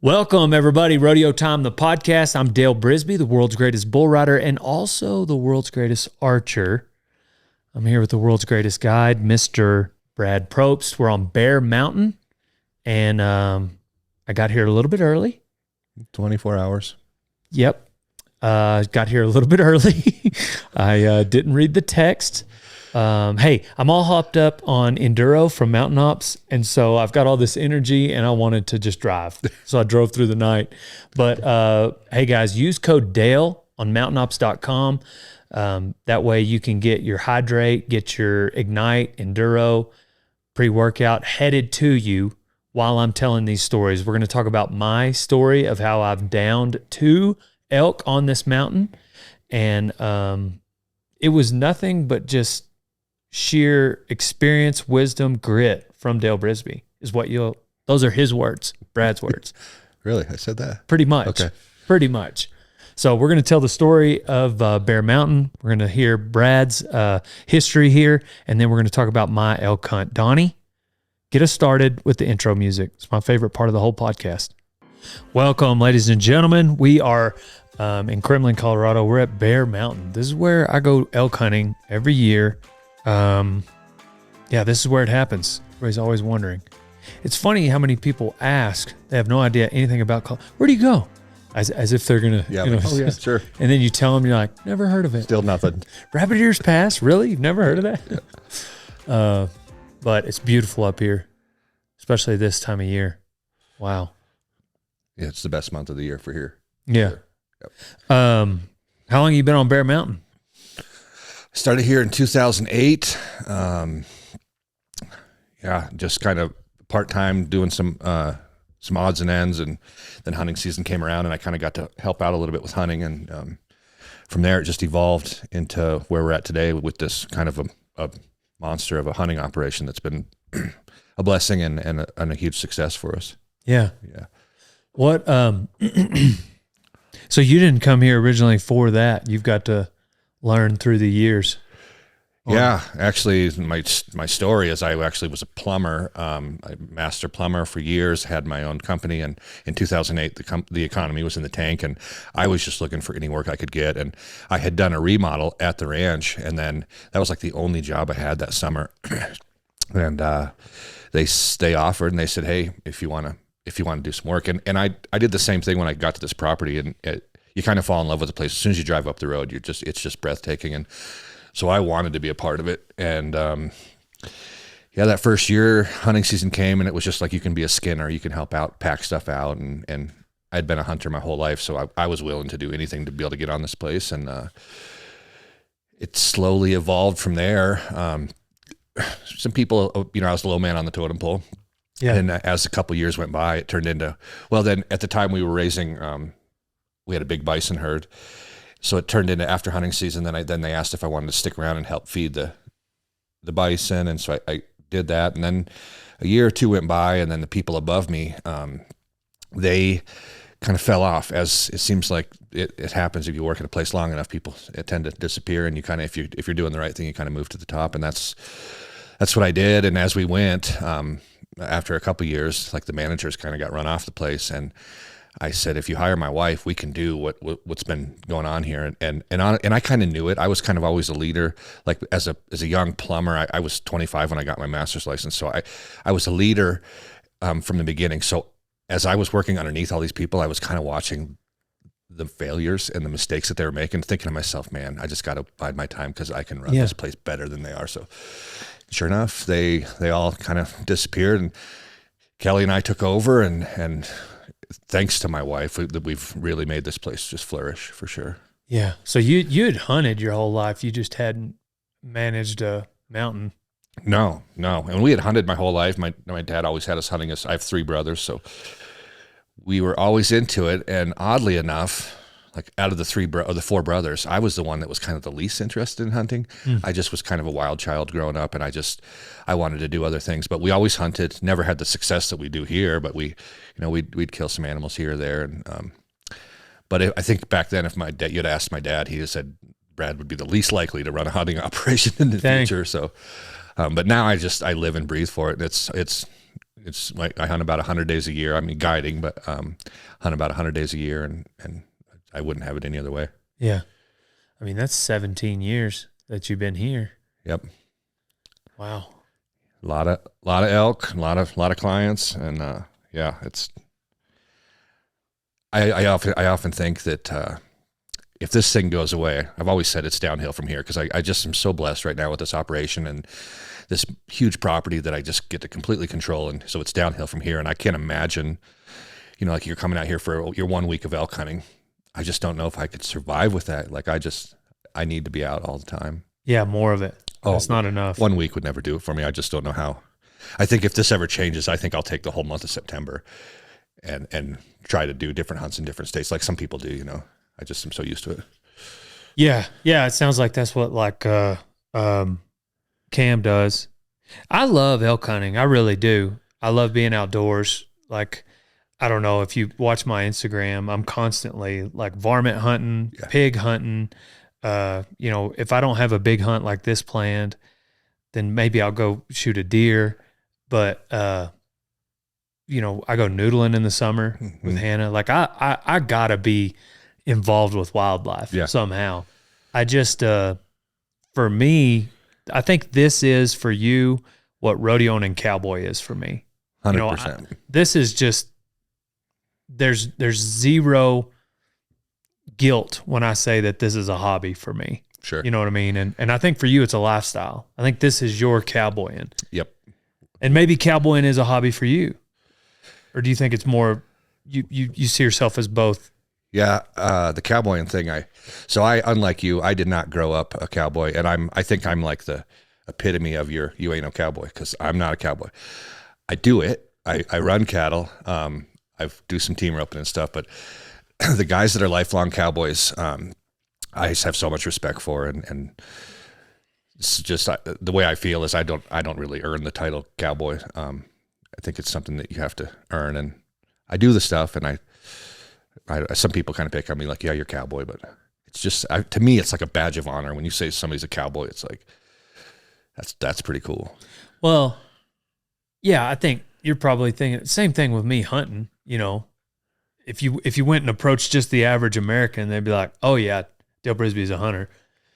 Welcome, everybody. Rodeo Time, the podcast. I'm Dale Brisby, the world's greatest bull rider and also the world's greatest archer. I'm here with the world's greatest guide, Mr. Brad Probst. We're on Bear Mountain, and I got here a little bit early. 24 hours. Yep. Got here a little bit early. I didn't read the text. Hey, I'm all hopped up on enduro from Mountain Ops, and so I've got all this energy, and I wanted to just drive. So I drove through the night. But hey, guys, use code DALE on mountainops.com. That way you can get your hydrate, get your Ignite enduro pre-workout headed to you while I'm telling these stories. We're going to talk about my story of how I've downed 2 elk on this mountain, and it was nothing but just sheer experience, wisdom, grit from Dale Brisby is what those are his words, Brad's words. Really? I said that? Pretty much. Okay. Pretty much. So we're going to tell the story of Bear Mountain. We're going to hear Brad's history here, and then we're going to talk about my elk hunt. Donnie, get us started with the intro music. It's my favorite part of the whole podcast. Welcome, ladies and gentlemen. We are in Kremlin, Colorado. We're at Bear Mountain. This is where I go elk hunting every year. This is where it happens. Everybody's always wondering. It's funny how many people ask. They have no idea anything about where do you go? As if they're going to, sure. And then you tell them, you're like, never heard of it. Still nothing. Rabbit Ears Pass? Really? You've never heard of that? Yeah. But it's beautiful up here, especially this time of year. Wow. Yeah, it's the best month of the year for here. Yeah. Sure. Yep. How long have you been on Bear Mountain? Started here in 2008. Just kind of part-time doing some odds and ends, and then hunting season came around and I kind of got to help out a little bit with hunting, and from there it just evolved into where we're at today with this kind of a monster of a hunting operation that's been a blessing and a huge success for us. Yeah. Yeah. What, so you didn't come here originally for that. You've got to learn through the years. Yeah, actually, my story is I actually was a plumber, a master plumber for years, had my own company, and in 2008, the economy was in the tank, and I was just looking for any work I could get, and I had done a remodel at the ranch, and then that was like the only job I had that summer, and they offered, and they said, hey, if you want to do some work, and I did the same thing when I got to this property, and you kind of fall in love with the place as soon as you drive up the road. It's just breathtaking, and so I wanted to be a part of it. And that first year hunting season came, and it was just like, you can be a skinner, you can help out, pack stuff out, and I'd been a hunter my whole life, so I was willing to do anything to be able to get on this place, and it slowly evolved from there. Some people, I was the low man on the totem pole. Yeah. And as a couple years went by, it turned into, well, then at the time we were raising, we had a big bison herd. So it turned into, after hunting season, then they asked if I wanted to stick around and help feed the bison. And so I did that. And then a year or two went by, and then the people above me, they kind of fell off, as it seems like it happens if you work at a place long enough. People tend to disappear, and you kind of, if you're doing the right thing, you kind of move to the top. And that's what I did. And as we went, after a couple of years, like, the managers kind of got run off the place, and I said, if you hire my wife, we can do what's been going on here. And I kind of knew it. I was kind of always a leader. Like, as a young plumber, I was 25 when I got my master's license. So I was a leader from the beginning. So as I was working underneath all these people, I was kind of watching the failures and the mistakes that they were making, thinking to myself, man, I just got to bide my time because I can run this place better than they are. So sure enough, they all kind of disappeared, and Kelly and I took over, and thanks to my wife, we've really made this place just flourish, for sure. Yeah. So you had hunted your whole life. You just hadn't managed a mountain. No. And we had hunted my whole life. My dad always had us hunting. I have 3 brothers, so we were always into it. And oddly enough, like, out of the 4 brothers, I was the one that was kind of the least interested in hunting. I just was kind of a wild child growing up, and I wanted to do other things. But we always hunted. Never had the success that we do here, but we'd kill some animals here or there. And but I think back then, if you'd asked my dad, he said Brad would be the least likely to run a hunting operation in the future. So, but now I live and breathe for it. It's it's like I hunt about 100 days a year. I mean, guiding, but hunt about 100 days a year, and I wouldn't have it any other way. Yeah. I mean, that's 17 years that you've been here. Yep. Wow. A lot of elk, a lot of clients, and yeah, it's. I often think that if this thing goes away, I've always said it's downhill from here, because I just am so blessed right now with this operation and this huge property that I just get to completely control, and so it's downhill from here. And I can't imagine, like you're coming out here for your 1 week of elk hunting. I just don't know if I could survive with that. Like I need to be out all the time. Yeah, more of it. Oh, it's not enough. 1 week would never do it for me. I just don't know how. I think if this ever changes, I think I'll take the whole month of September and try to do different hunts in different states, like some people do. I just am so used to it. Yeah, it sounds like that's what Cam does. I love elk hunting. I really do. I love being outdoors. Like, I don't know if you watch my Instagram, I'm constantly like varmint hunting, pig hunting. If I don't have a big hunt like this planned, then maybe I'll go shoot a deer. But I go noodling in the summer with Hannah. Like I gotta be involved with wildlife somehow. I just for me, I think this is for you what rodeoing and cowboy is for me. 100%. This is just there's zero guilt when I say that this is a hobby for me. Sure. You know what I mean? And I think for you, it's a lifestyle. I think this is your cowboying. Yep. And maybe cowboying is a hobby for you. Or do you think it's more, you see yourself as both? Yeah. The cowboying thing, unlike you, I did not grow up a cowboy, and I think I'm like the epitome of you ain't no cowboy, because I'm not a cowboy. I do it. I run cattle. I do some team roping and stuff, but the guys that are lifelong cowboys, I just have so much respect for, and it's just the way I feel is I don't really earn the title cowboy. I think it's something that you have to earn, and I do the stuff, and I some people kind of pick on me like, yeah, you're a cowboy, but it's just to me it's like a badge of honor when you say somebody's a cowboy. It's like that's pretty cool. Well, yeah, I think you're probably thinking same thing with me hunting. If you went and approached just the average American, they'd be like, oh yeah, Dale Brisby's a hunter.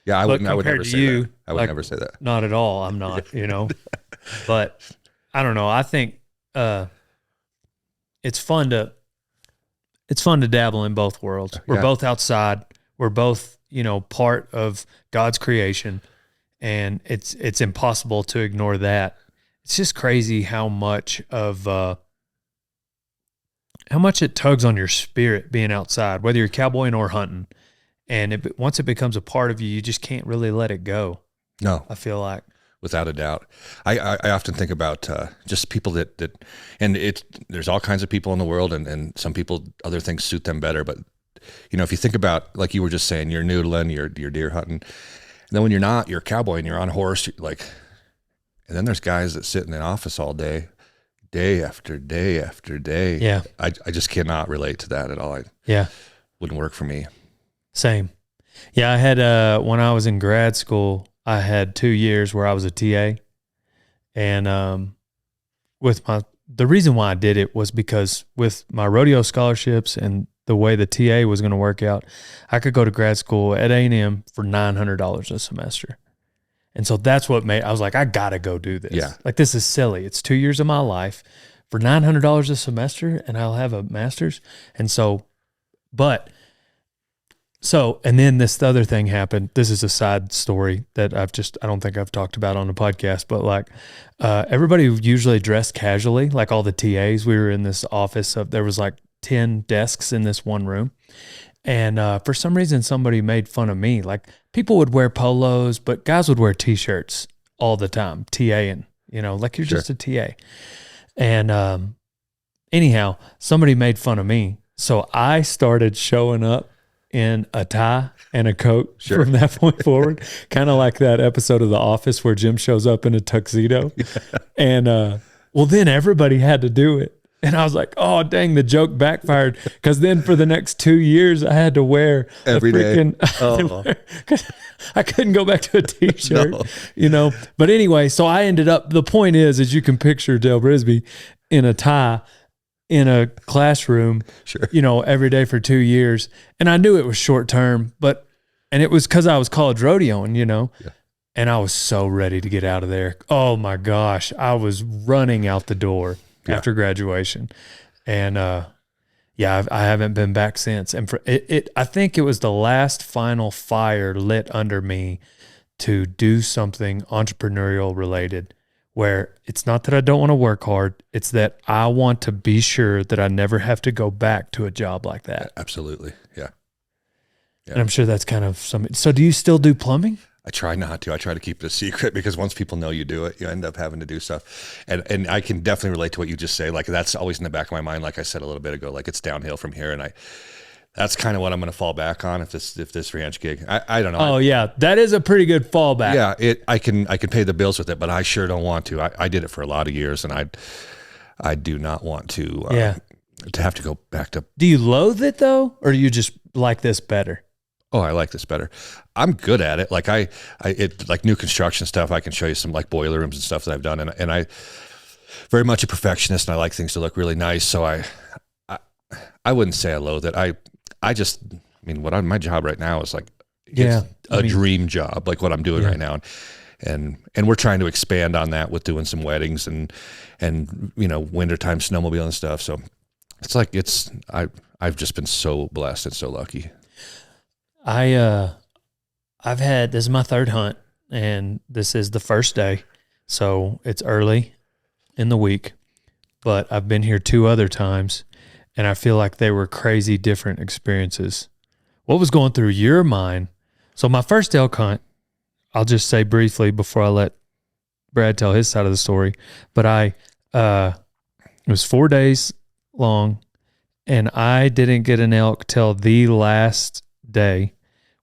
Yeah, I would never say that. I would never say that. Not at all. I'm not, but I don't know. I think it's fun to dabble in both worlds. We're both outside. We're both, part of God's creation, and it's impossible to ignore that. It's just crazy how much it tugs on your spirit being outside, whether you're cowboying or hunting. And once it becomes a part of you, you just can't really let it go. No, I feel like. Without a doubt. I often think about just people that and there's all kinds of people in the world, and some people, other things suit them better. But, if you think about, like you were just saying, you're noodling, you're deer hunting. And then when you're not, you're a cowboy and you're on a horse, and then there's guys that sit in an office all day after day after day. Yeah. I just cannot relate to that at all. Wouldn't work for me. Same. Yeah, I had when I was in grad school, I had 2 years where I was a TA, and the reason why I did it was because with my rodeo scholarships and the way the TA was going to work out, I could go to grad school at A&M for $900 a semester. And so that's what I was like, I got to go do this. Yeah. Like, this is silly. It's 2 years of my life for $900 a semester, and I'll have a master's. And so, and then this other thing happened. This is a side story that I don't think I've talked about on the podcast, but everybody usually dressed casually, like all the TAs. We were in this office there was 10 desks in this one room. And for some reason, somebody made fun of me. Like, people would wear polos, but guys would wear T-shirts all the time, TAing, like you're just a TA. And anyhow, somebody made fun of me. So I started showing up in a tie and a coat from that point forward, kind of like that episode of The Office where Jim shows up in a tuxedo. And then everybody had to do it. And I was like, oh, dang, the joke backfired. Because then for the next 2 years, I had to wear every day. Because I couldn't go back to a T-shirt, But anyway, so I ended up, the point is, as you can picture Dale Brisby, in a tie in a classroom, Sure. every day for 2 years. And I knew it was short term, and it was because I was college rodeoing, Yeah. and I was so ready to get out of there. Oh my gosh. I was running out the door after graduation. And, I haven't been back since. And I think it was the last final fire lit under me to do something entrepreneurial related, where it's not that I don't want to work hard. It's that I want to be sure that I never have to go back to a job like that. Absolutely. Yeah. And I'm sure that's kind of something. So do you still do plumbing? I try not to. I try to keep it a secret, because once people know you do it, you end up having to do stuff. And I can definitely relate to what you just say. Like, that's always in the back of my mind. Like I said a little bit ago, like, it's downhill from here. And that's kind of what I'm going to fall back on if this ranch gig. I don't know. Oh yeah, that is a pretty good fallback. Yeah, I can pay the bills with it, but I sure don't want to. I did it for a lot of years, and I do not want to have to go back to. Do you loathe it though, or do you just like this better? Oh, I like this better. I'm good at it. Like like new construction stuff, I can show you some like boiler rooms and stuff that I've done. And I very much a perfectionist, and I like things to look really nice. So I wouldn't say I loathe it. My job right now is like, it's a dream job, like what I'm doing right now. And we're trying to expand on that with doing some weddings and wintertime snowmobile and stuff. So it's like, I've just been so blessed and so lucky. I've had, this is my third hunt, and this is the first day, so it's early in the week, but I've been here 2 other times, and I feel like they were crazy different experiences. What was going through your mind? So my first elk hunt, I'll just say briefly before I let Brad tell his side of the story, but it was 4 days long, and I didn't get an elk till the last day.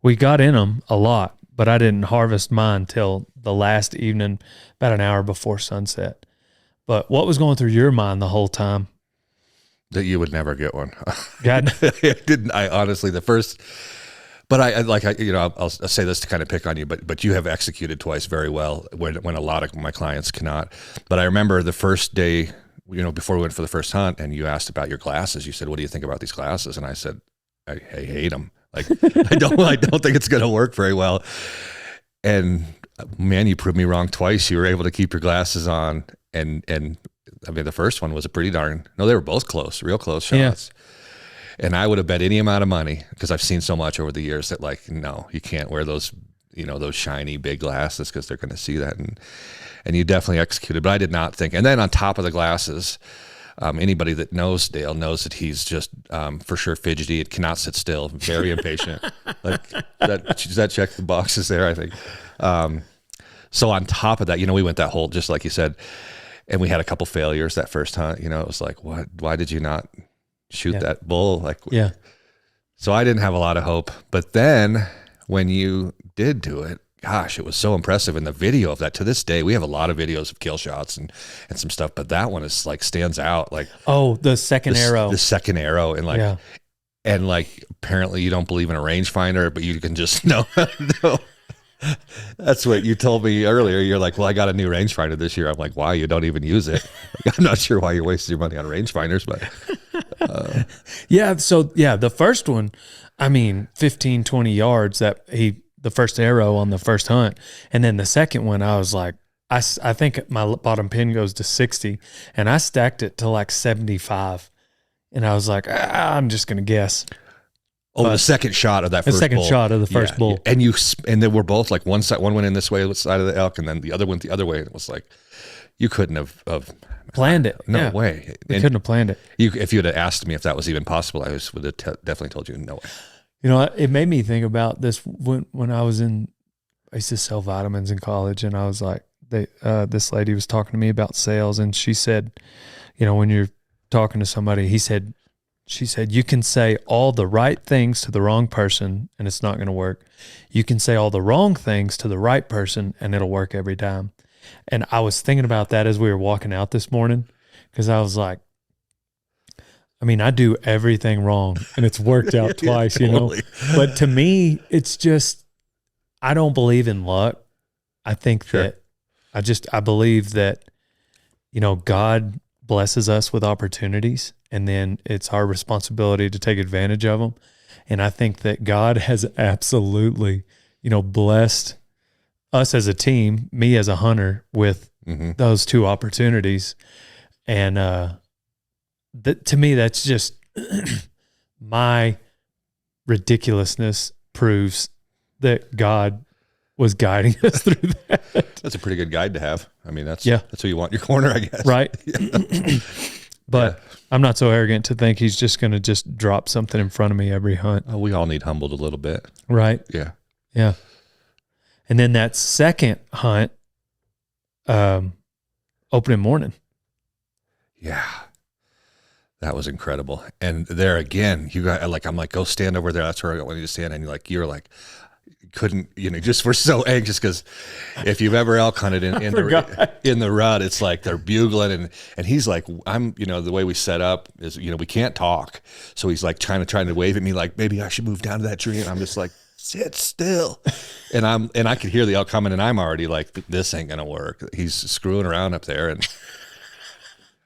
We got in them a lot, but I didn't harvest mine till the last evening, about an hour before sunset. But what was going through your mind the whole time? That you would never get one. God. I didn't. I honestly, but I'll say this to kind of pick on you, but you have executed twice very well when a lot of my clients cannot. But I remember the first day, before we went for the first hunt, and you asked about your glasses. You said, "What do you think about these glasses?" And I said, I hate them. Like, I don't think it's going to work very well. And man, you proved me wrong twice. You were able to keep your glasses on. And I mean, the first one was they were both close, real close shots. Yeah. And I would have bet any amount of money, because I've seen so much over the years, that like, no, you can't wear those, those shiny big glasses, because they're going to see that. And you definitely executed, but I did not think. And then on top of the glasses, anybody that knows Dale knows that he's just for sure fidgety. It cannot sit still. Very impatient. Like that checked the boxes there, I think. So on top of that, we went that whole, just like you said, and we had a couple failures that first hunt. It was like, what? Why did you not shoot that bull? Like, yeah. So I didn't have a lot of hope. But then when you did do it, gosh, it was so impressive. And the video of that, to this day, we have a lot of videos of kill shots and some stuff, but that one is like, stands out. Like, oh, the second arrow, and like, and like, apparently you don't believe in a rangefinder, but you can just know. That's what you told me earlier. You're like, well, I got a new rangefinder this year. I'm like, why? You don't even use it. Like, I'm not sure why you're wasting your money on rangefinders, but yeah. So yeah, the first one, 15, 20 yards the first arrow on the first hunt. And then the second one, I was like, I think my bottom pin goes to 60, and I stacked it to like 75. And I was like, I'm just going to guess. Oh, the second shot of that first bull. The second shot of the first bull. And they were both like one went in this way, the side of the elk, and then the other went the other way. And it was like, you couldn't have planned it. No way. You couldn't have planned it. If you had asked me if that was even possible, I would have definitely told you no way. It made me think about this when I used to sell vitamins in college, and I was like, this lady was talking to me about sales, and she said, when you're talking to somebody, she said, you can say all the right things to the wrong person and it's not going to work. You can say all the wrong things to the right person and it'll work every time. And I was thinking about that as we were walking out this morning, because I was like, I do everything wrong and it's worked out twice, totally. But to me, it's just, I don't believe in luck. I think that I believe that, God blesses us with opportunities, and then it's our responsibility to take advantage of them. And I think that God has absolutely, blessed us as a team, me as a hunter, with those two opportunities. And to me, that's just my ridiculousness proves that God was guiding us through that. That's a pretty good guide to have. I mean, that's who you want in your corner, I guess. Right. But I'm not so arrogant to think he's just going to just drop something in front of me every hunt. Oh, we all need humbled a little bit. Right. Yeah. Yeah. And then that second hunt, opening morning. Yeah. That was incredible. And there again, you got I'm like, go stand over there. That's where I want you to stand. And you're like, couldn't, just we're so anxious because if you've ever elk hunted in the rut, it's like they're bugling and he's like, I'm, the way we set up is, we can't talk. So he's like trying to wave at me like, maybe I should move down to that tree. And I'm just like, sit still. And I could hear the elk coming and I'm already like, this ain't gonna work. He's screwing around up there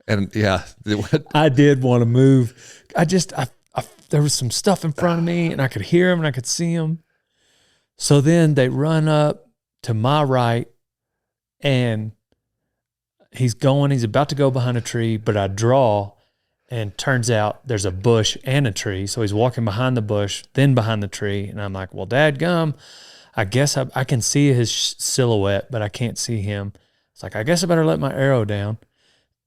and yeah. I did want to move. There was some stuff in front of me and I could hear him and I could see him. So then they run up to my right and he's about to go behind a tree, but I draw and turns out there's a bush and a tree. So he's walking behind the bush, then behind the tree. And I'm like, well, dadgum, I guess I can see his silhouette, but I can't see him. It's like, I guess I better let my arrow down.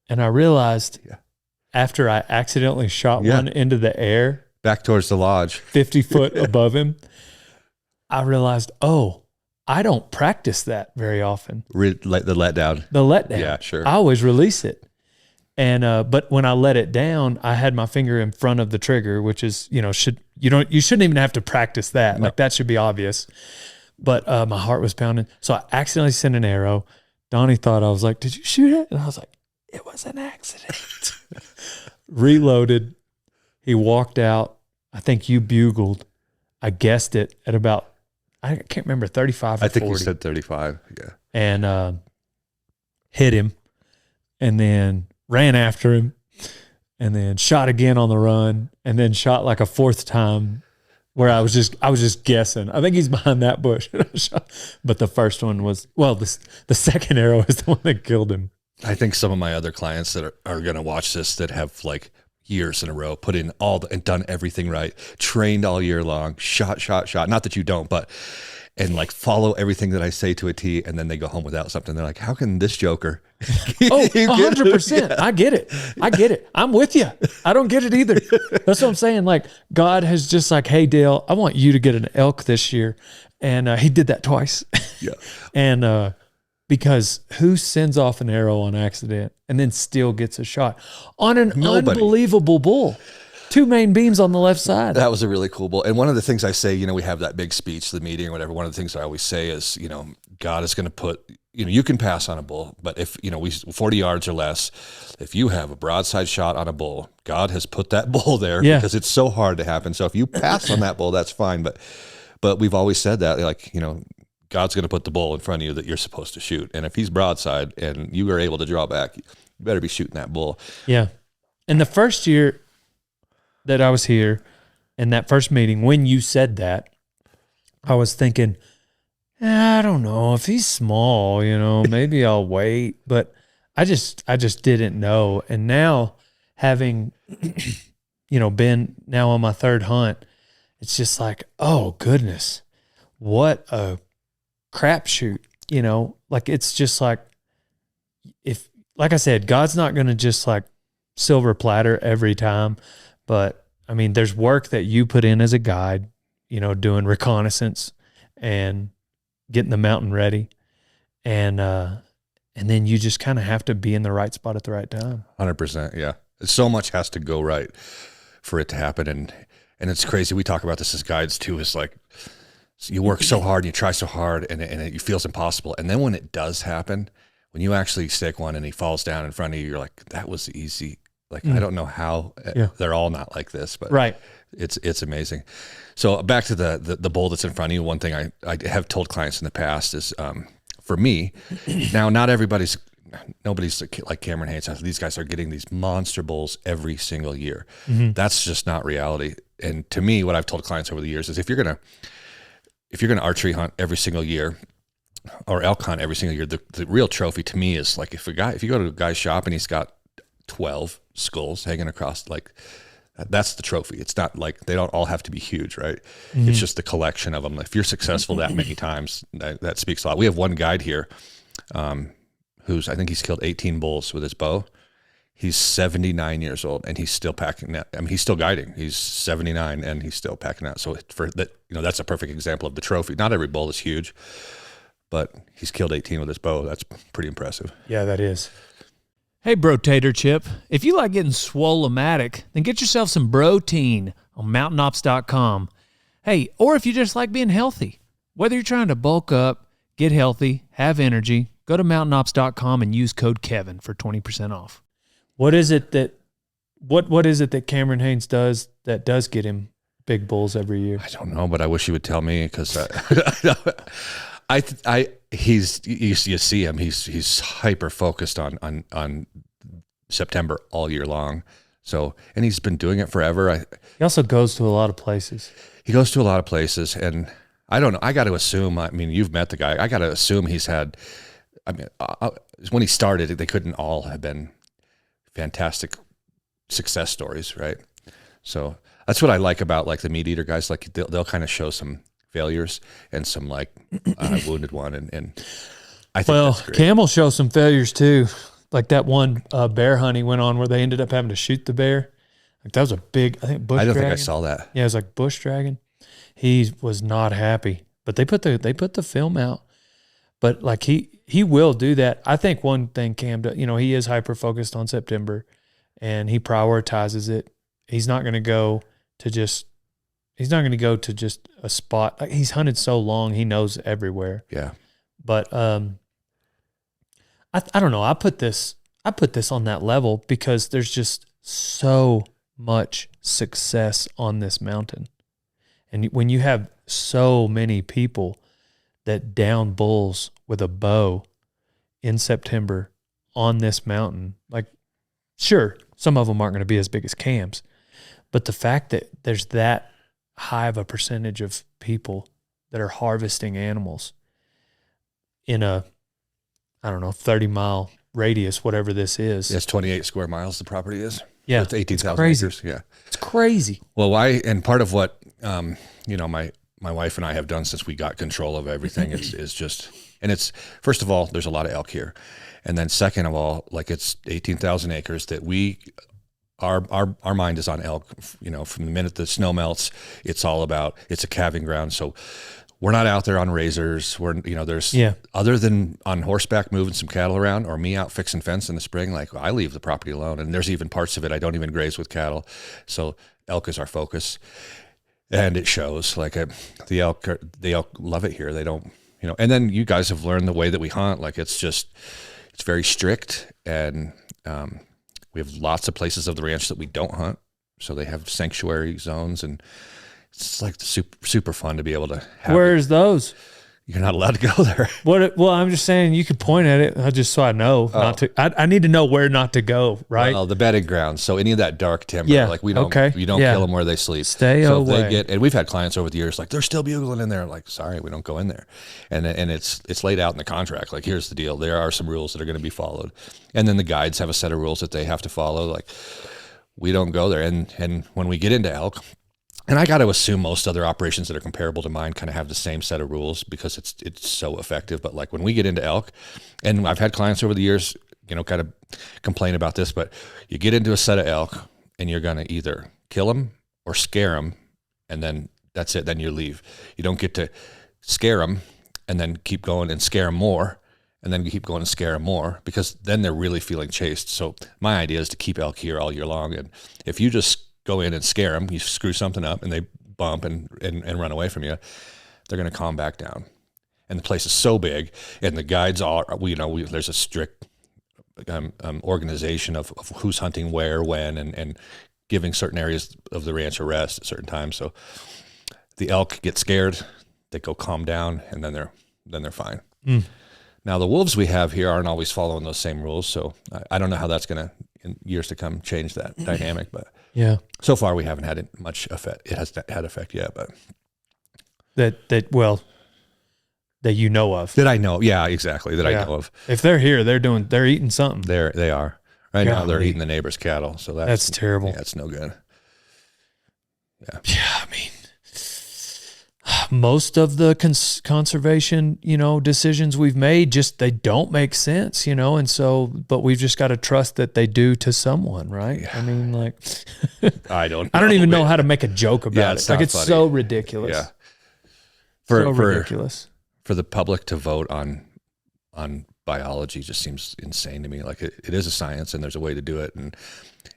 And I realized after I accidentally shot one into the air, back towards the lodge, 50 foot above him, I realized, I don't practice that very often. The letdown. The letdown. Yeah, sure. I always release it. And but when I let it down, I had my finger in front of the trigger, which is, you shouldn't even have to practice that. No. Like that should be obvious. But my heart was pounding. So I accidentally sent an arrow. Donnie thought I was like, did you shoot it? And I was like, it was an accident. Reloaded. He walked out. I think you bugled. I guessed it at about, I can't remember, 35 or 40. I think you said 35, yeah. And hit him and then ran after him and then shot again on the run and then shot like a fourth time where I was just guessing. I think he's behind that bush. But the first one was, the second arrow is the one that killed him. I think some of my other clients that are going to watch this that have like years in a row, put in and done everything right, trained all year long, shot. Not that you don't, but, and like follow everything that I say to a T, and then they go home without something. They're like, how can this joker? 100%. I get it. I'm with you. I don't get it either. That's what I'm saying. Like God has just like, hey Dale, I want you to get an elk this year. And he did that twice. Yeah. And, because who sends off an arrow on accident and then still gets a shot on an unbelievable bull? 2 main beams on the left side. That was a really cool bull. And one of the things I say, we have that big speech, the meeting or whatever. One of the things I always say is, God is going to put, you can pass on a bull, but if, 40 yards or less, if you have a broadside shot on a bull, God has put that bull there because it's so hard to happen. So if you pass on that bull, that's fine. But we've always said that, like, God's going to put the bull in front of you that you're supposed to shoot. And if he's broadside and you are able to draw back, you better be shooting that bull. Yeah. And the first year that I was here in that first meeting, when you said that, I was thinking, I don't know if he's small, maybe I'll wait, but I just didn't know. And now having, been now on my third hunt, it's just like, oh goodness, what a crapshoot, like it's just like, if, like I said, God's not going to just like silver platter every time, but I mean, there's work that you put in as a guide, doing reconnaissance and getting the mountain ready. And then you just kind of have to be in the right spot at the right time. 100%. Yeah. So much has to go right for it to happen. And it's crazy. We talk about this as guides too. It's like, you work so hard and you try so hard and it feels impossible. And then when it does happen, when you actually stick one and he falls down in front of you, you're like, that was easy. Like, I don't know how they're all not like this, but right. It's amazing. So back to the bull that's in front of you. One thing I have told clients in the past is, for me, now not everybody's nobody's like Cameron Haynes. These guys are getting these monster bulls every single year. That's just not reality. And to me, what I've told clients over the years is if you're gonna archery hunt every single year or elk hunt every single year, the real trophy to me is like if you go to a guy's shop and he's got 12 skulls hanging across, like that's the trophy. It's not like they don't all have to be huge, right? It's just the collection of them. If you're successful that many times, that speaks a lot. We have one guide here I think he's killed 18 bulls with his bow. He's 79 years old and he's still packing that. I mean, he's still guiding. He's 79 and he's still packing out. So for that, that's a perfect example of the trophy. Not every bull is huge, but he's killed 18 with his bow. That's pretty impressive. Yeah, that is. Hey, Bro Tater Chip, if you like getting swole-o-matic, then get yourself some Protein on mountainops.com. Hey, or if you just like being healthy, whether you're trying to bulk up, get healthy, have energy, go to mountainops.com and use code Kevin for 20% off. What is it that Cameron Haynes does that does get him big bulls every year? I don't know, but I wish he would tell me because you see him. He's hyper focused on September all year long. So, and he's been doing it forever. He also goes to a lot of places. He goes to a lot of places, and I don't know. I got to assume. I mean, you've met the guy. I got to assume he's had. I mean, when he started, they couldn't all have been fantastic success stories, right? So that's what I like about like the meat eater guys. Like they'll kind of show some failures and some like wounded one, and I think that's great. Cam will show some failures too, like that one bear hunt he went on where they ended up having to shoot the bear. Like that was a big, I think bush. I don't dragon. think I saw that. Yeah, it was like bush dragon. He was not happy, but they put the film out. But like he will do that. I think one thing Cam does, he is hyper focused on September, and he prioritizes it. He's not going to go to just a spot. Like he's hunted so long, he knows everywhere. Yeah. But I don't know. I put this on that level because there's just so much success on this mountain. And when you have so many people that down bulls with a bow in September on this mountain, like sure, some of them aren't going to be as big as Cam's, but the fact that there's that high of a percentage of people that are harvesting animals in a, 30-mile radius, whatever this is. It's 28 square miles the property is. Yeah. It's 18,000 acres. Yeah. It's crazy. Well, and part of what, my wife and I have done since we got control of everything is just, and it's, first of all, there's a lot of elk here. And then second of all, like it's 18,000 acres that our mind is on elk, from the minute the snow melts, it's a calving ground. So we're not out there on razors. Other than on horseback moving some cattle around or me out fixing fence in the spring, like I leave the property alone. And there's even parts of it I don't even graze with cattle. So elk is our focus. And it shows like the elk love it here. They don't, and then you guys have learned the way that we hunt. Like it's very strict, and we have lots of places of the ranch that we don't hunt. So they have sanctuary zones, and it's like super fun to be able to have. Where's those? You're not allowed to go there. Well, I'm just saying you could point at it just so I know not to. I need to know where not to go, right? Well, the bedding grounds. So any of that dark timber, like we don't, you don't kill them where they sleep. Stay away. And we've had clients over the years like they're still bugling in there. Like, sorry, we don't go in there. And it's laid out in the contract. Like, here's the deal. There are some rules that are going to be followed, and then the guides have a set of rules that they have to follow. Like, we don't go there. And when we get into elk. And I got to assume most other operations that are comparable to mine kind of have the same set of rules because it's so effective. But like when we get into elk, and I've had clients over the years, kind of complain about this, but you get into a set of elk and you're going to either kill them or scare them, and then that's it. Then you leave. You don't get to scare them and then keep going and scare them more, and then you keep going and scare them more, because then they're really feeling chased. So my idea is to keep elk here all year long. And if you just go in and scare them, you screw something up and they bump and run away from you, they're going to calm back down. And the place is so big, and the guides are, there's a strict organization of who's hunting where, when, and giving certain areas of the ranch a rest at certain times. So the elk get scared, they go calm down, and then they're fine. Now, the wolves we have here aren't always following those same rules, so I don't know how that's going to, in years to come, change that dynamic. But Yeah. so far, we haven't had much effect. It has had effect yet, but that you know of. that I know, yeah, exactly, that I know of. If they're here, they're eating something. They are right now. They're Golly. eating the neighbor's cattle, so That's terrible. Yeah, it's no good. Yeah. Yeah, I mean, most of the conservation, decisions we've made, just they don't make sense, and so, but we've just got to trust that they do to someone, right? Yeah. I mean, like, I don't even know how to make a joke about it. Like, it's funny. so ridiculous. Yeah. So ridiculous. For the public to vote on biology just seems insane to me. Like it is a science, and there's a way to do it, and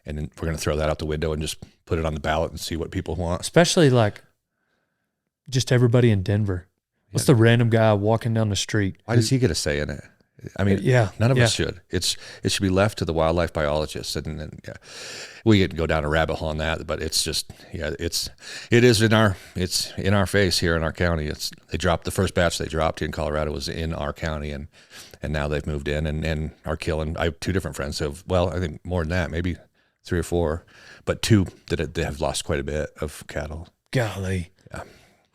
we're going to throw that out the window and just put it on the ballot and see what people want. Especially like just everybody in Denver. What's the random guy walking down the street? Why does he get a say in it? I mean, none of us should. It should be left to the wildlife biologists, and we could go down a rabbit hole on that. But it's just, it's in our face here in our county. They dropped the first batch they dropped in Colorado was in our county, and now they've moved in and are killing. I have two different friends who have, well, I think more than that, maybe 3 or 4, but 2 that they have lost quite a bit of cattle. Golly, yeah,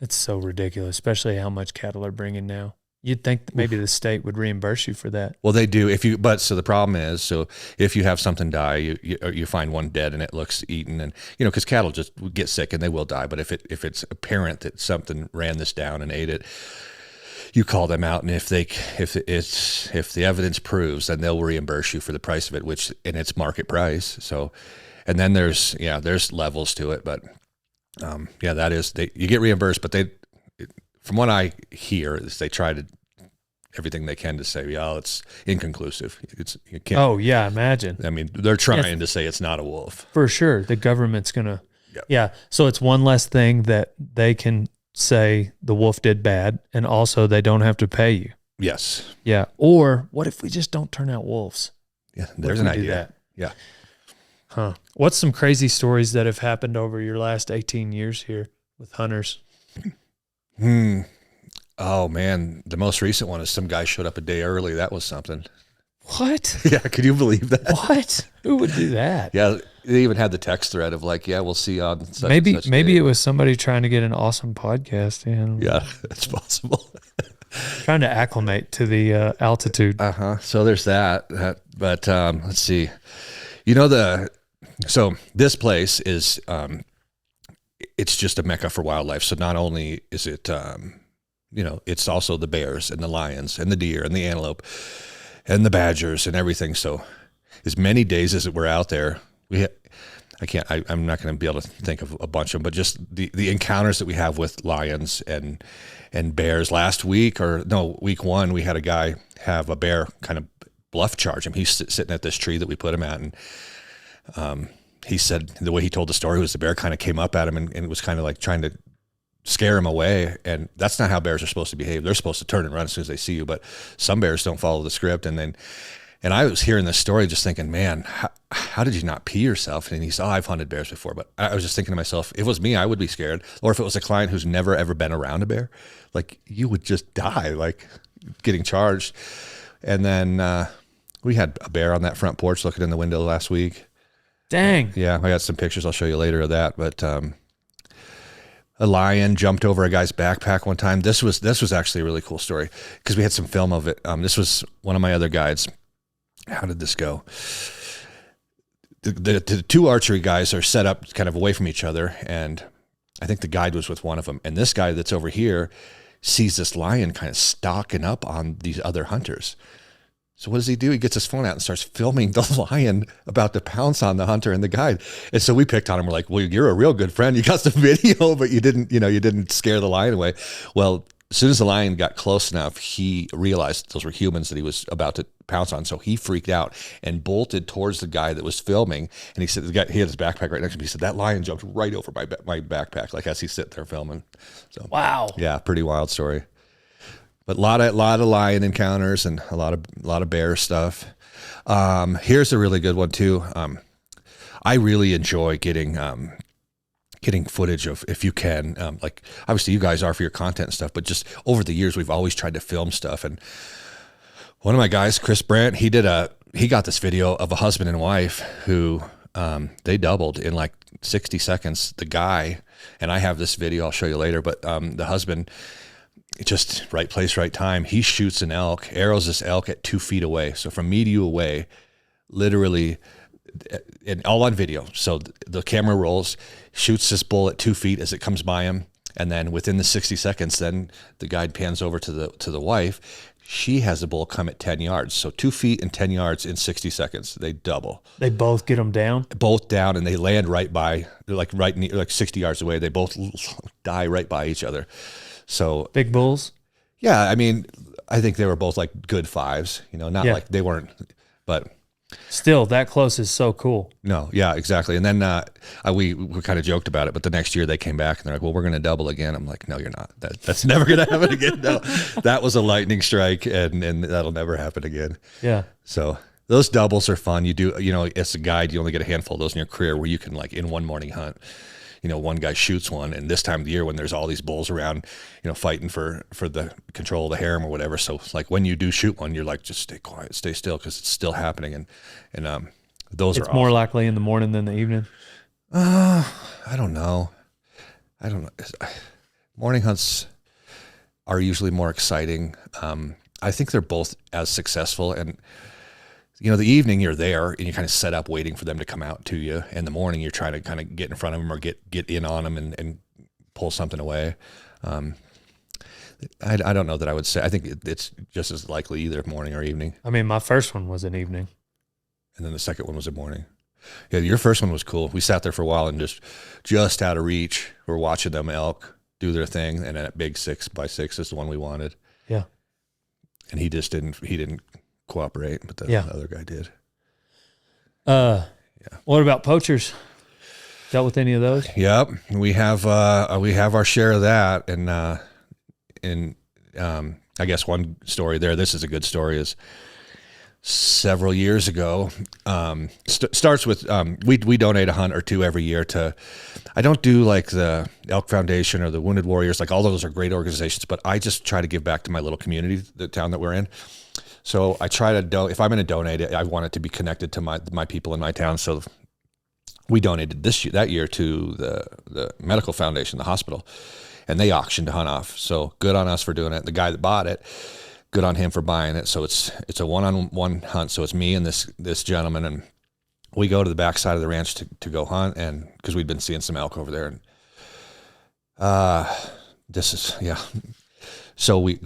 it's so ridiculous, especially how much cattle are bringing now. You'd think that maybe the state would reimburse you for that. Well, they do. So the problem is, so if you have something die, you find one dead and it looks eaten, and because cattle just get sick and they will die. But if it's apparent that something ran this down and ate it, you call them out, and if the evidence proves, then they'll reimburse you for the price of it, and it's market price. So, and then there's levels to it, but you get reimbursed, but from what I hear, is they try to everything they can to say, it's inconclusive. You can't. Oh yeah, imagine. I mean, they're trying to say it's not a wolf for sure. The government's gonna. Yeah. So it's one less thing that they can say the wolf did bad, and also they don't have to pay you. Yes. Yeah. Or what if we just don't turn out wolves? Yeah. There's an idea. Yeah. Huh. What's some crazy stories that have happened over your last 18 years here with hunters? Oh man, the most recent one is some guy showed up a day early. That was something. What? Yeah, could you believe that? What? Who would do that? Yeah, they even had the text thread of like, we'll see you on such maybe and such day. It was somebody trying to get an awesome podcast in. Yeah, that's possible. Trying to acclimate to the altitude. So there's that. But let's see. So this place is it's just a mecca for wildlife. So not only is it it's also the bears and the lions and the deer and the antelope and the badgers and everything. So as many days as we're out there, I'm not going to be able to think of a bunch of them, but just the encounters that we have with lions and bears. Week 1, we had a guy have a bear kind of bluff charge him. He's sitting at this tree that we put him at, and he said the way he told the story was the bear kind of came up at him and it was kind of like trying to scare him away. And that's not how bears are supposed to behave. They're supposed to turn and run as soon as they see you, but some bears don't follow the script. And I was hearing this story just thinking, man, how did you not pee yourself? And he said, I've hunted bears before, but I was just thinking to myself, if it was me, I would be scared. Or if it was a client who's never, ever been around a bear, like you would just die, like getting charged. And then we had a bear on that front porch looking in the window last week. Dang. Yeah, I got some pictures I'll show you later of that. But a lion jumped over a guy's backpack one time. This was actually a really cool story because we had some film of it. This was one of my other guides. How did this go? The 2 archery guys are set up kind of away from each other, and I think the guide was with one of them. And this guy that's over here sees this lion kind of stalking up on these other hunters. So what does he do? He gets his phone out and starts filming the lion about to pounce on the hunter and the guide. And so we picked on him. We're like, well, you're a real good friend. You got some video, but you didn't scare the lion away. Well, as soon as the lion got close enough, he realized those were humans that he was about to pounce on. So he freaked out and bolted towards the guy that was filming. And he said, he had his backpack right next to him. He said, that lion jumped right over my backpack, like as he's sitting there filming. So wow. Yeah, pretty wild story. But a lot of lion encounters and a lot of bear stuff. Here's a really good one too. I really enjoy getting footage of, if you can, like obviously you guys are for your content and stuff, but just over the years we've always tried to film stuff. And One of my guys, Chris Brandt, he got this video of a husband and wife who they doubled in like 60 seconds. The guy, and I have this video, I'll show you later, but the husband, just right place, right time. He shoots an elk, arrows this elk at 2 feet away. So from me to you away, literally, and all on video. So the camera rolls, shoots this bull at 2 feet as it comes by him. And then within the 60 seconds, then the guide pans over to the wife. She has the bull come at 10 yards. So 2 feet and 10 yards in 60 seconds. They double. They both get them down? Both down, and they land right by, like 60 yards away. They both die right by each other. So big bulls? Yeah, I mean, I think they were both like good fives, not like they weren't, but still that close is so cool. No, yeah, exactly. And then we kind of joked about it, but the next year they came back and they're like, well, we're going to double again. I'm like, no, you're not. That's never going to happen again. No, that was a lightning strike, and that'll never happen again. Yeah. So those doubles are fun. You do, as a guide, you only get a handful of those in your career where you can, like, in one morning hunt, one guy shoots one, and this time of the year when there's all these bulls around, fighting for the control of the harem or whatever. So like when you do shoot one, you're like, just stay quiet, stay still, because it's still happening. And those it's are more likely in the morning than the evening. I don't know. Morning hunts are usually more exciting. I think they're both as successful, and the evening you're there and you kind of set up waiting for them to come out to you. In the morning, you're trying to kind of get in front of them or get in on them and pull something away. I don't know that I would say. I think it's just as likely either morning or evening. I mean, my first one was an evening. And then the second one was a morning. Yeah, your first one was cool. We sat there for a while and just out of reach. We're watching them elk do their thing, and that big 6x6 is the one we wanted. Yeah. And he didn't cooperate, but the other guy did. What about poachers? Dealt with any of those? Yep, we have our share of that, and I guess one story there. This is a good story. Is several years ago. Starts with we donate a hunt or two every year to. I don't do like the Elk Foundation or the Wounded Warriors. Like all those are great organizations, but I just try to give back to my little community, the town that we're in. So I try to if I'm going to donate it, I want it to be connected to my people in my town. So we donated that year to the medical foundation, the hospital, and they auctioned a hunt off. So good on us for doing it. The guy that bought it, good on him for buying it. So it's a one-on-one hunt. So it's me and this gentleman, and we go to the backside of the ranch to go hunt, and because we'd been seeing some elk over there, and So we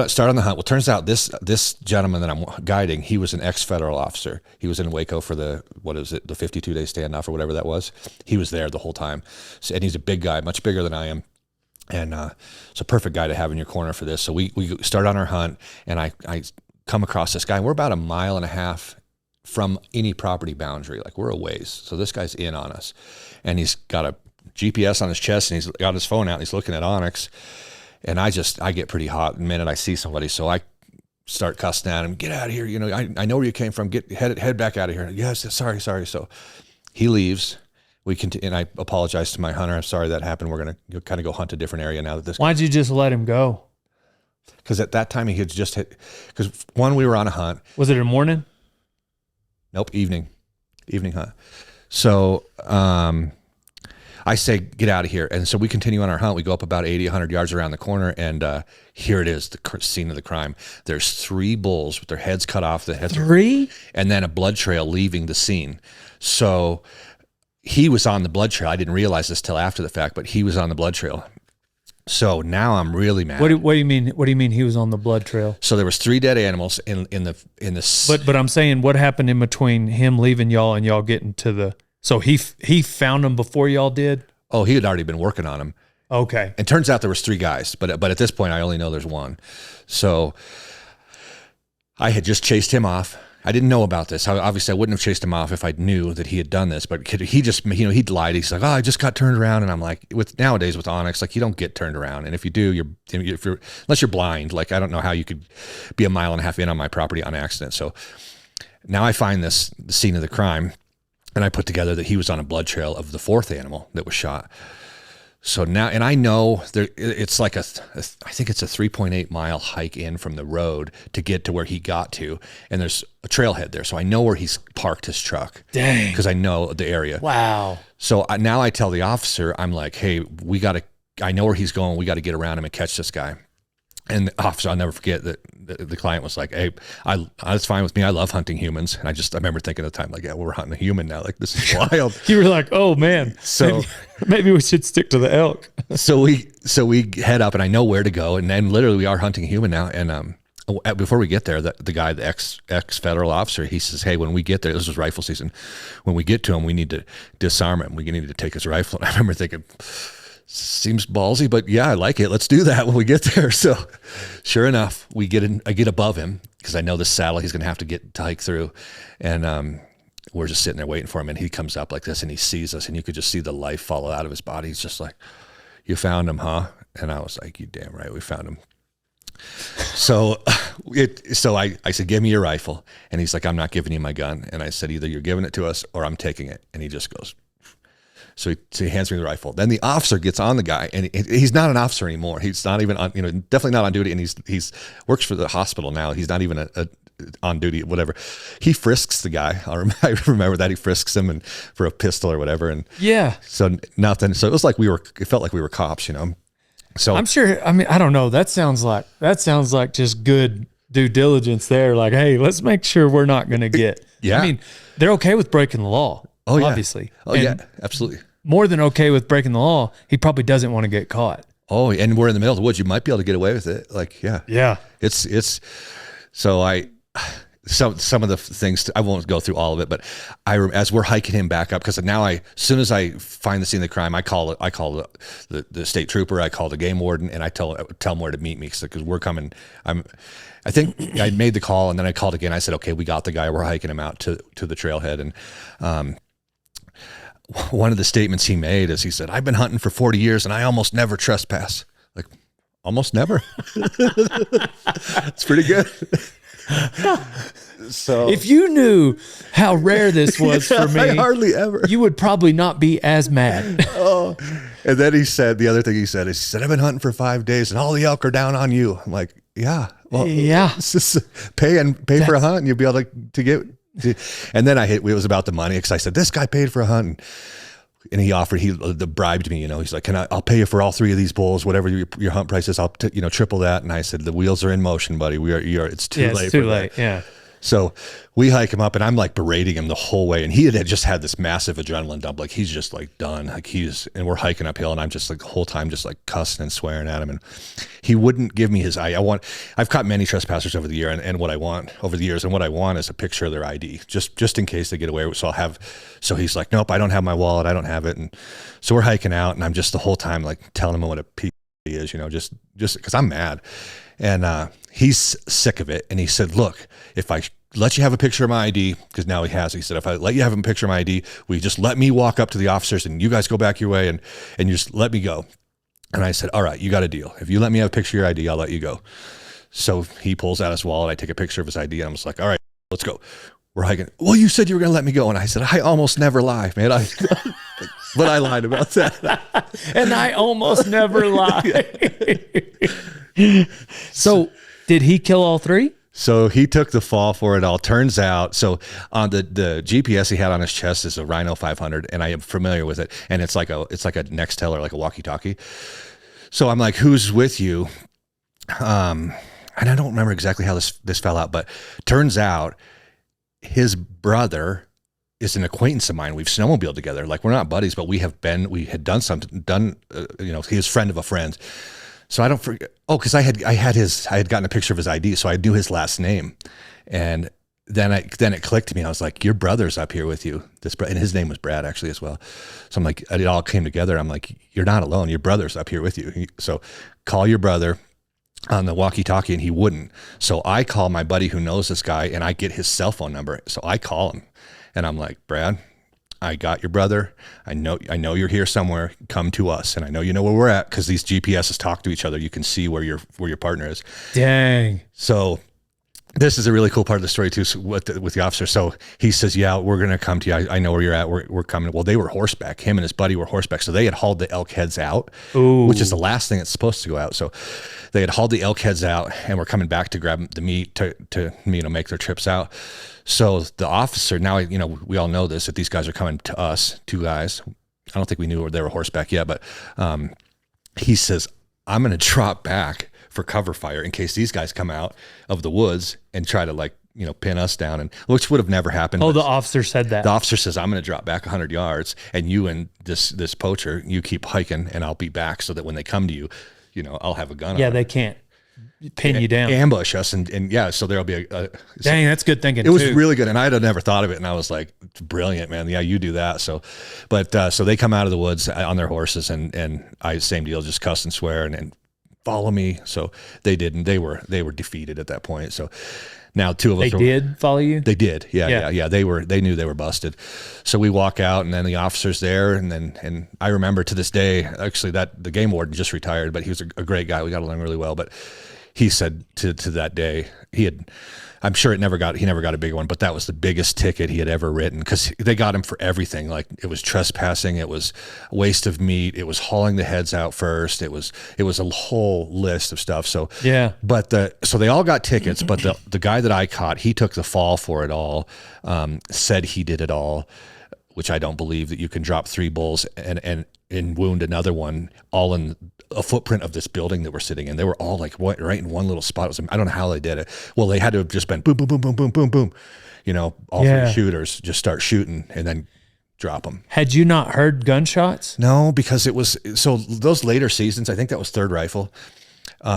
start on the hunt. Well, turns out this gentleman that I'm guiding, he was an ex-federal officer. He was in Waco for the 52-day standoff or whatever that was. He was there the whole time. So, and he's a big guy, much bigger than I am. And it's a perfect guy to have in your corner for this. So we start on our hunt, and I come across this guy. We're about 1.5 miles from any property boundary. Like, we're a ways. So this guy's in on us. And he's got a GPS on his chest, and he's got his phone out, and he's looking at Onyx. And I get pretty hot the minute I see somebody. So I start cussing at him, get out of here. I know where you came from. Head back out of here. Yes, sorry. So he leaves. We continue, and I apologize to my hunter. I'm sorry that happened. We're going to kind of go hunt a different area now that this. Why'd you just let him go? Because at that time he had just hit, because we were on a hunt. Was it a morning? Nope. Evening hunt. So, I say, get out of here. And so we continue on our hunt. We go up about 80, 100 yards around the corner, and here it is, the scene of the crime. There's 3 bulls with their heads cut off. The heads 3? And then a blood trail leaving the scene. So he was on the blood trail. I didn't realize this till after the fact, but he was on the blood trail. So now I'm really mad. What do you mean? What do you mean he was on the blood trail? So there was 3 dead animals in the. But I'm saying, what happened in between him leaving y'all and y'all getting to the? So he found them before y'all did? Oh, he had already been working on them. Okay. And turns out there was 3 guys, but at this point I only know there's 1. So I had just chased him off. I didn't know about this. Obviously I wouldn't have chased him off if I knew that he had done this, but he just, he'd lied. He's like, oh, I just got turned around. And I'm like, nowadays with Onyx, like, you don't get turned around. And if you do, unless you're blind, like, I don't know how you could be 1.5 miles in on my property on accident. So now I find the scene of the crime, and I put together that he was on a blood trail of the 4th animal that was shot. So now, and I know there, it's like I think it's a 3.8 mile hike in from the road to get to where he got to. And there's a trailhead there. So I know where he's parked his truck. Dang. Because I know the area. Wow. So now I tell the officer, I'm like, hey, I know where he's going. We got to get around him and catch this guy. And the officer, I'll never forget that the client was like, hey, it's fine with me. I love hunting humans. And I remember thinking at the time, like, yeah, we're hunting a human now. Like, this is wild. You were like, oh man, so maybe we should stick to the elk. so we head up and I know where to go. And then literally we are hunting a human now. And before we get there, the guy, the ex federal officer, he says, hey, when we get there, this was rifle season. When we get to him, we need to disarm him. We need to take his rifle. And I remember thinking, seems ballsy, but yeah, I like it. Let's do that when we get there. So sure enough, I get above him because I know the saddle he's going to have to hike through. And we're just sitting there waiting for him. And he comes up like this and he sees us and you could just see the life fall out of his body. He's just like, you found him, huh? And I was like, you damn right, we found him. So I said, give me your rifle. And he's like, I'm not giving you my gun. And I said, either you're giving it to us or I'm taking it. And he just goes, so he hands me the rifle. Then the officer gets on the guy, and he's not an officer anymore. He's not even on, definitely not on duty. And he's works for the hospital now. He's not even on duty, whatever. He frisks the guy. I remember that he frisks him and for a pistol or whatever. And yeah. So nothing. So it was like it felt like we were cops, So I'm sure. I mean, I don't know. That sounds like just good due diligence there. Like, hey, let's make sure we're not going to get. Yeah. I mean, they're okay with breaking the law. Oh yeah. Obviously. Oh yeah. Absolutely. More than okay with breaking the law. He probably doesn't want to get caught. Oh, and we're in the middle of the woods. You might be able to get away with it. Like, yeah. Yeah. It's. So some of the things I won't go through all of it, but as we're hiking him back up, because now as soon as I find the scene of the crime, I call the state trooper, I call the game warden, and I tell him where to meet me because we're coming. I think I made the call and then I called again. I said, okay, we got the guy. We're hiking him out to the trailhead. And one of the statements he made is he said, I've been hunting for 40 years and I almost never trespass. Like, almost never. It's pretty good. So if you knew how rare this was for me, I hardly ever. You would probably not be as mad. Oh, and then the other thing he said, I've been hunting for 5 days and all the elk are down on you. I'm like, yeah, well, yeah, it's just pay for a hunt and you'll be able to get. And then it was about the money because I said, this guy paid for a hunt. And he bribed me, he's like, I'll pay you for all 3 of these bulls, whatever your hunt price is. I'll triple that. And I said, the wheels are in motion, buddy. It's too late. It's too late. Yeah. So we hike him up and I'm like berating him the whole way. And he had just had this massive adrenaline dump. Like he's just like done. Like and we're hiking uphill and I'm just like the whole time, just like cussing and swearing at him. And he wouldn't give me his ID. I've caught many trespassers over the year and what I want is a picture of their ID just in case they get away. So he's like, nope, I don't have my wallet. I don't have it. And so we're hiking out and I'm just the whole time like telling him what a piece he is, just cause I'm mad. And he's sick of it. And he said, look, if I let you have a picture of my ID, because now he has, he said, if I let you have a picture of my ID, will you just let me walk up to the officers and you guys go back your way and you just let me go. And I said, all right, you got a deal. If you let me have a picture of your ID, I'll let you go. So he pulls out his wallet. I take a picture of his ID and I'm just like, all right, let's go. We're hiking. Well, you said you were going to let me go. And I said, I almost never lie, man. But I lied about that. And I almost never lie. So did he kill all 3? So he took the fall for it all. Turns out, so on the GPS he had on his chest is a Rhino 500, and I am familiar with it. And it's like a Nextel or like a walkie-talkie. So I'm like, who's with you? And I don't remember exactly how this fell out, but turns out his brother is an acquaintance of mine. We've snowmobiled together. Like we're not buddies, but we had done something. He was friend of a friend. So I don't forget. Oh, because I had gotten a picture of his ID, so I knew his last name, and then it clicked to me. I was like, "Your brother's up here with you." And his name was Brad actually as well. So I'm like, it all came together. I'm like, "You're not alone. Your brother's up here with you." So call your brother on the walkie-talkie, and he wouldn't. So I call my buddy who knows this guy, and I get his cell phone number. So I call him, and I'm like, "Brad, I got your brother. I know you're here somewhere. Come to us. And I know you know where we're at because these GPSs talk to each other. You can see where your partner is." Dang. So This is a really cool part of the story too, so with the officer. So he says, yeah, we're going to come to you. I know where you're at. We're coming. Well, they were horseback. Him and his buddy were horseback. So they had hauled the elk heads out, which is the last thing that's supposed to go out. So they had hauled the elk heads out and were coming back to grab the meat to make their trips out. So the officer, now, we all know this, that these guys are coming to us, 2 guys. I don't think we knew they were horseback yet, but he says, I'm going to drop back for cover fire in case these guys come out of the woods and try to pin us down, and which would have never happened. Oh, the officer said that. The officer says, I'm going to drop back 100 yards and you and this poacher, you keep hiking and I'll be back so that when they come to you, I'll have a gun. Yeah, they can't pin you down, ambush us. And yeah, so there'll be dang, that's good thinking. It was really good. And I had never thought of it. And I was like, it's brilliant, man. Yeah, you do that. So, so they come out of the woods on their horses and I, same deal, just cuss and swear and follow me. So they didn't. They were defeated at that point. So now 2 of us did follow you. They did. Yeah. They knew they were busted. So we walk out, and then the officer's there, and I remember to this day, actually, that the game warden just retired, but he was a great guy. We got along really well. But he said to that day, I'm sure he never got a big one, but that was the biggest ticket he had ever written, because they got him for everything. Like, it was trespassing, it was waste of meat, it was hauling the heads out first, it was a whole list of stuff. So yeah, but so they all got tickets, but the guy that I caught, he took the fall for it all. Said he did it all, which I don't believe, that you can drop 3 bulls and wound another one all in a footprint of this building that we're sitting in. They were all like right in one little spot. I don't know how they did it. Well, they had to have just been boom, boom, boom, boom, boom, boom, boom. All 3 shooters just start shooting and then drop them. Had you not heard gunshots? No, because it was, so those later seasons, I think that was 3rd rifle.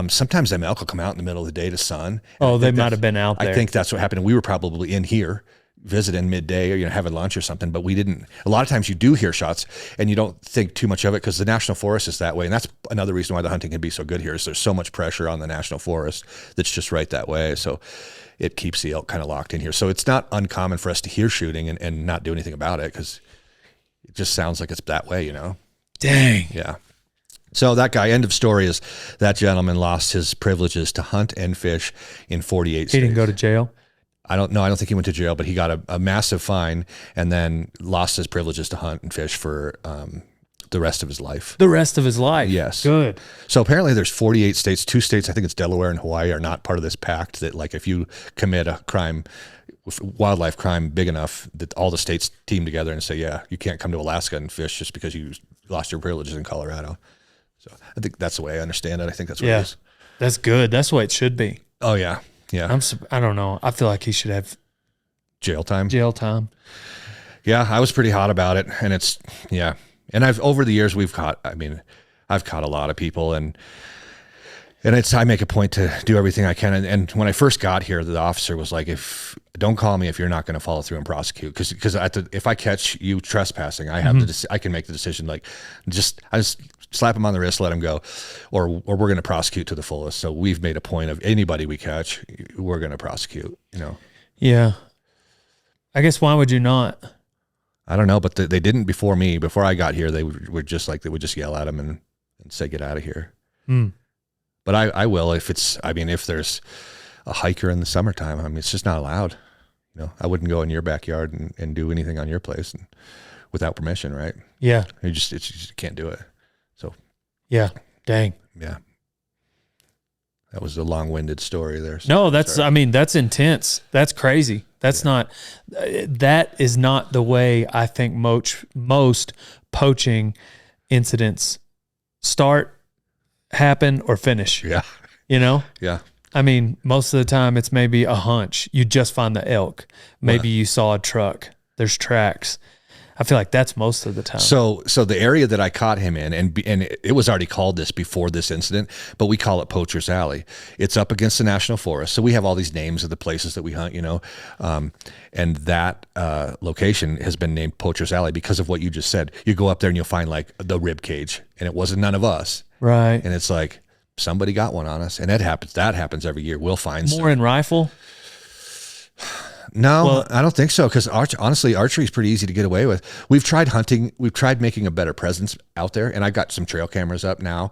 Sometimes them elk will come out in the middle of the day to sun. Oh, they might've been out there. I think that's what happened. And we were probably in here visiting midday or having lunch or something, but we didn't. A lot of times you do hear shots and you don't think too much of it because the national forest is that way, and that's another reason why the hunting can be so good here, is there's so much pressure on the national forest that's just right that way. So it keeps the elk kind of locked in here. So it's not uncommon for us to hear shooting and not do anything about it, because it just sounds like it's that way. Dang. Yeah. So that guy, end of story, is that gentleman lost his privileges to hunt and fish in 48 states. He didn't go to jail? I don't know. I don't think he went to jail, but he got a massive fine and then lost his privileges to hunt and fish for the rest of his life. The rest of his life? Yes. Good. So apparently there's 48 states. 2 states, I think it's Delaware and Hawaii, are not part of this pact that, like, if you commit a crime, wildlife crime big enough, that all the states team together and say, yeah, you can't come to Alaska and fish just because you lost your privileges in Colorado. So I think that's the way I understand it. I think that's what it is. That's good. That's the way it should be. Oh, yeah. Yeah. I don't know. I feel like he should have jail time. Yeah, I was pretty hot about it, and it's, yeah. And over the years I've caught a lot of people, and I make a point to do everything I can. And when I first got here, the officer was like, don't call me if you're not going to follow through and prosecute. Cause if I catch you trespassing, I have I can make the decision, like, I just slap him on the wrist, let him go, or we're going to prosecute to the fullest. So we've made a point of anybody we catch, we're going to prosecute, Yeah. I guess, why would you not? I don't know, but they didn't before me. Before I got here, they were just like, they would just yell at him and say, get out of here. But I will if there's a hiker in the summertime. It's just not allowed. I wouldn't go in your backyard and do anything on your place without permission, right? Yeah. You just can't do it. So. Yeah. Dang. Yeah. That was a long-winded story there. So no, that's intense. That's crazy. That is not the way I think most poaching incidents start, happen, or finish. Yeah. Yeah. Most of the time it's maybe a hunch. You just find the elk. Maybe you saw a truck. There's tracks. I feel like that's most of the time. So the area that I caught him in, and it was already called this before this incident, but we call it Poachers Alley. It's up against the national forest. So we have all these names of the places that we hunt, and that location has been named Poachers Alley because of what you just said. You go up there and you'll find like the rib cage, and it wasn't none of us. Right. And it's like, somebody got one on us, and that happens every year. We'll find more in rifle. No, Well, I don't think so. Because honestly, archery is pretty easy to get away with. We've tried hunting. We've tried making a better presence out there, and I got some trail cameras up now,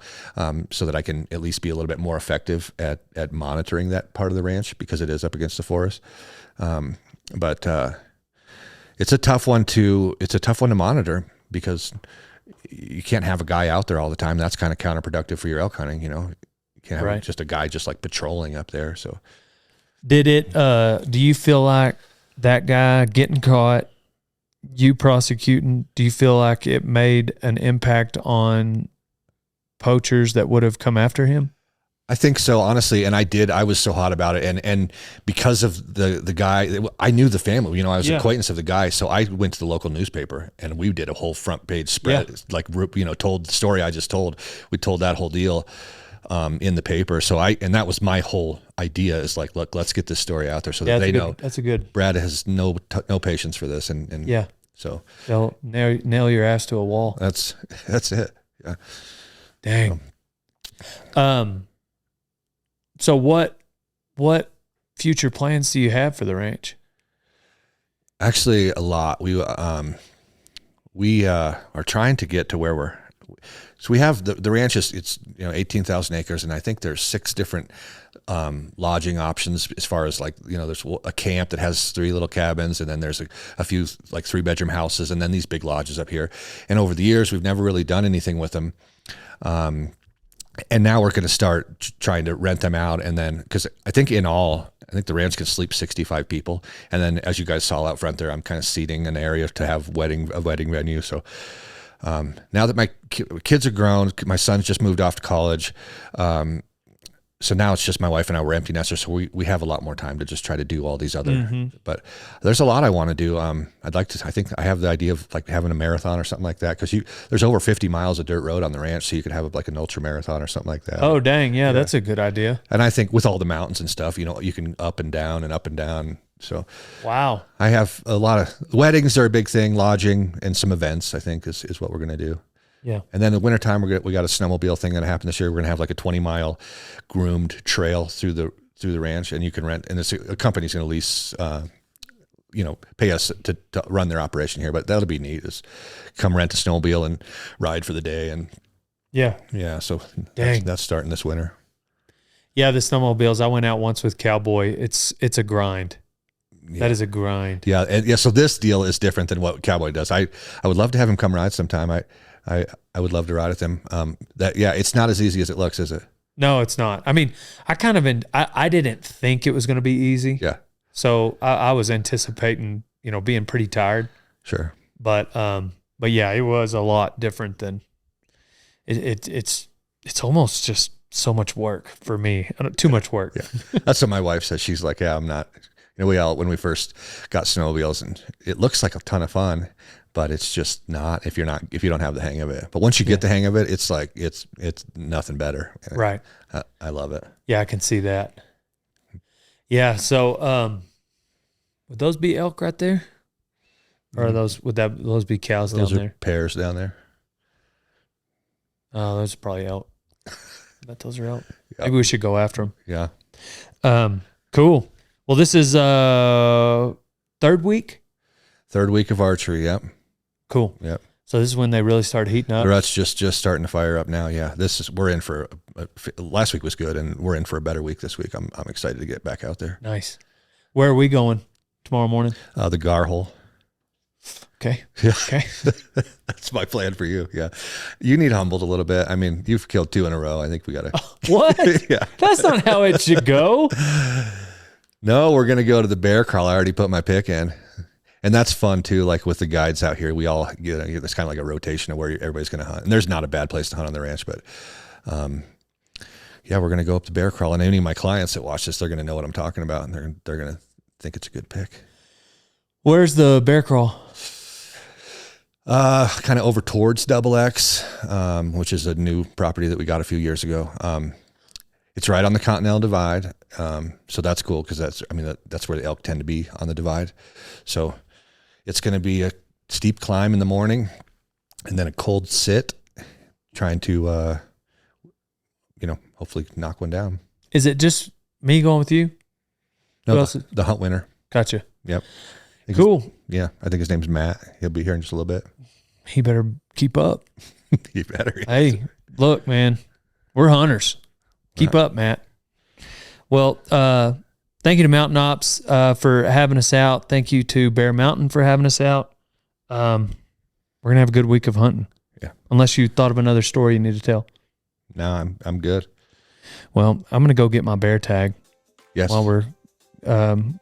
so that I can at least be a little bit more effective at monitoring that part of the ranch because it is up against the forest. But it's a tough one to monitor because you can't have a guy out there all the time. That's kind of counterproductive for your elk hunting. You can't have just a guy just like patrolling up there. So. Did it, do you feel like that guy getting caught, you prosecuting, do you feel like it made an impact on poachers that would have come after him? I think so, honestly. And I was so hot about it. And because of the guy, I knew the family, I was an acquaintance of the guy. So I went to the local newspaper and we did a whole front page spread, told the story I just told. We told that whole deal. In the paper. So and that was my whole idea is like, look, let's get this story out there so that they know. That's a good. Brad has no patience for this. And so they'll nail your ass to a wall. That's it. Yeah. Dang. So what future plans do you have for the ranch? Actually a lot. We are trying to get to where so we have the ranch it's 18,000 acres, and I think there's 6 different lodging options as far as there's a camp that has 3 little cabins, and then there's a few 3-bedroom houses, and then these big lodges up here. And over the years, we've never really done anything with them. And now we're going to start trying to rent them out, and then because I think the ranch can sleep 65 people, and then as you guys saw out front there, I'm kind of seating an area to have a wedding venue. So. Now that my kids are grown, my son's just moved off to college. So now it's just my wife and I, we're empty nesters. So we have a lot more time to just try to do all these other, but there's a lot I want to do. I think I have the idea of having a marathon or something like that. Cause there's over 50 miles of dirt road on the ranch. So you could have an ultra marathon or something like that. Oh, dang. Yeah. That's a good idea. And I think with all the mountains and stuff, you can up and down and up and down. So, wow. I have a lot of weddings are a big thing, lodging, and some events, I think is what we're going to do. Yeah. And then in the wintertime, we got a snowmobile thing that happened this year. We're going to have a 20-mile groomed trail through the ranch, and you can rent, and a company's going to lease, pay us to run their operation here, but that'll be neat is come rent a snowmobile and ride for the day. And yeah. So that's starting this winter. Yeah. The snowmobiles, I went out once with Cowboy. It's a grind. Yeah. That is a grind. Yeah. And so this deal is different than what Cowboy does. I would love to have him come ride sometime. I would love to ride with him. It's not as easy as it looks, is it? No, it's not. I mean, I didn't think it was going to be easy. Yeah. So I was anticipating, being pretty tired. Sure. But yeah, it was a lot different than it's almost just so much work for me. Too much work. Yeah. That's what my wife says. She's like, yeah, I'm not. When we first got snowmobiles, and it looks like a ton of fun, but it's just not if you don't have the hang of it. But once you get the hang of it, it's like it's nothing better. Right. I love it. Yeah, I can see that. Yeah. So, would those be elk right there, or would those be cows down there? Pairs down there. Oh, those are probably elk. I bet those are elk. Yep. Maybe we should go after them. Yeah. Cool. Well, this is third week? Third week of archery, yep. Cool. Yep. So this is when they really start heating up? The rut's just starting to fire up now, yeah. We're in for, last week was good, and we're in for a better week this week. I'm excited to get back out there. Nice. Where are we going tomorrow morning? The gar hole. Okay. Yeah. Okay. That's my plan for you, yeah. You need humbled a little bit. I mean, you've killed 2 in a row. I think we got to. What? Yeah. That's not how it should go. No, we're going to go to the bear crawl. I already put my pick in. And that's fun too. Like with the guides out here, we all it's kind of like a rotation of where everybody's going to hunt. And there's not a bad place to hunt on the ranch, but we're going to go up the bear crawl. And any of my clients that watch this, they're going to know what I'm talking about, and they're going to think it's a good pick. Where's the bear crawl? Kind of over towards Double X, which is a new property that we got a few years ago. It's right on the Continental Divide. So that's cool because that's where the elk tend to be, on the divide. So it's going to be a steep climb in the morning and then a cold sit, trying to, hopefully knock one down. Is it just me going with you? No, the hunt winner. Gotcha. Yep. Cool. Yeah. I think his name's Matt. He'll be here in just a little bit. He better keep up. You better. Hey, look, man, we're hunters. Keep up, Matt. Well, thank you to Mountain Ops for having us out. Thank you to Bear Mountain for having us out. We're gonna have a good week of hunting. Yeah. Unless you thought of another story you need to tell. No, I'm good. Well, I'm gonna go get my bear tag. Yes. While we're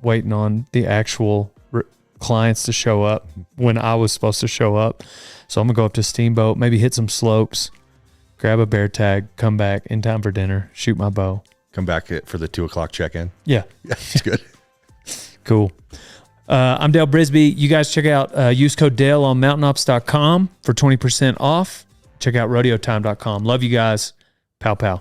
waiting on the actual clients to show up when I was supposed to show up. So I'm gonna go up to Steamboat, maybe hit some slopes, grab a bear tag, come back in time for dinner, shoot my bow. Come back for the 2:00 check-in. Yeah. Yeah, it's good. Cool. I'm Dale Brisby. You guys check out use code Dale on mountainops.com for 20% off. Check out rodeotime.com. Love you guys. Pow, pow.